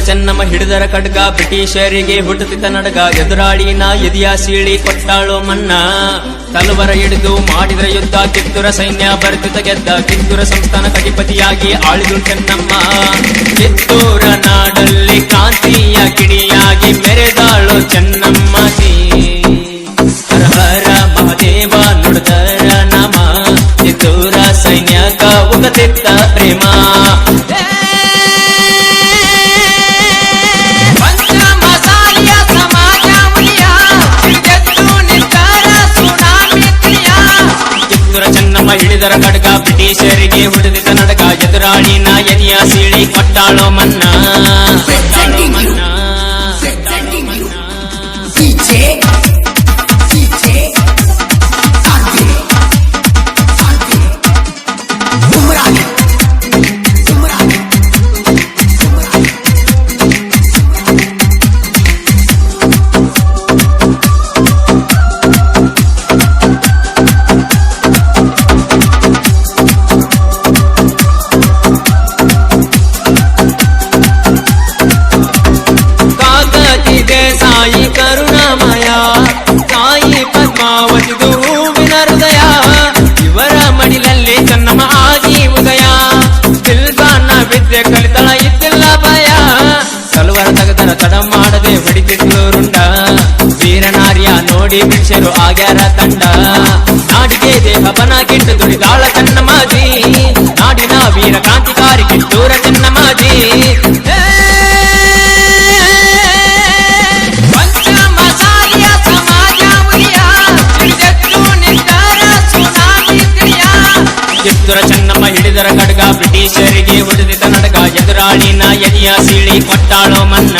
ಚೆನ್ನಮ್ಮ ಹಿಡಿದರ ಖಡ್ಗ ಬ್ರಿಟಿಷರಿಗೆ ಹುಟ್ಟುತ್ತಿದ್ದ ನಡಗ ಎದುರಾಳಿನ ಎದಿಯ ಸೀಳಿ ಕೊಟ್ಟಾಳು ಮನ್ನ ತಲವರ ಹಿಡಿದು ಮಾಡಿದ್ರ ಯುದ್ಧ ಕಿತ್ತೂರ ಸೈನ್ಯ ಬರುತ್ತಿದ್ದ ಗೆದ್ದ ಕಿತ್ತೂರ ಸಂಸ್ಥಾನ ಕಟಿಪತಿಯಾಗಿ ಆಳಿದು ಚೆನ್ನಮ್ಮ ಕಿತ್ತೂರ ನಾಡಲ್ಲಿ ಕ್ರಾಂತಿಯ ಕಿಡಿಯಾಗಿ ಮೆರೆದಾಳು ಚೆನ್ನಮ್ಮಜಿ ಹರ ಹರ ಮಹಾದೇವ ನುಡಿದರ ನಮ ಕಿತ್ತೂರ ಸೈನ್ಯಕ ಉಗತಿದ್ದ ಪ್ರೇಮ ಹಿಡಿದರ ಖಡ್ಗ ಬ್ರಿಟಿಷರಿಗೆ ಹುಡುದಿದ್ದ ನಡಗ ಎದುರಾಳಿನ ಎದಿಯ ಸೀಳಿ ಕೊಟ್ಟಾಳೋ ಮನ್ನ ಸಾಯಿ ಕರುಣಾಮಯ ಸಾಯಿ ಪದ್ಮಾವತಿದು ಹೂವಿನ ಹೃದಯ ಇವರ ಮಡಿಲಲ್ಲಿ ಚೆನ್ನಮ್ಮ ಆಗಿ ಉದಯ ದಿಲ್ಬಾನ ವಿದ್ಯೆ ಕಲಿತಳ ಇದ್ದಿಲ್ಲ ಭಯ ಕಲವರ ತಗದರ ತಡ ಮಾಡದೆ ಹೊಡಿತಿದ್ಲು ರುಂಡ ವೀರನಾರ್ಯ ನೋಡಿ ಭಿಕ್ಷರು ಆಗ್ಯಾರ ತಂಡ ನಾಡಿಗೆ ದೇಹ ಬನಾಗಿಟ್ಟು ದುಡಿದಾಳ ಚೆನ್ನಮ್ಮಾಜಿ ನಾಡಿನ ವೀರ ಕ್ರಾಂತಿಕಾರಿ ಕಿತ್ತೂರ ಚೆನ್ನಮ್ಮಾಜಿ ಕಿತ್ತೂರ ಚೆನ್ನಮ್ಮ ಹಿಡಿದರ ಖಡ್ಗ ಬ್ರಿಟಿಷರಿಗೆ ಹೊಡೆದಿದ್ದ ನಡಗ ಎದುರಾಳಿನ ಎದಿಯ ಸೀಳಿ ಕೊಟ್ಟಾಳೋ ಮನ್ನ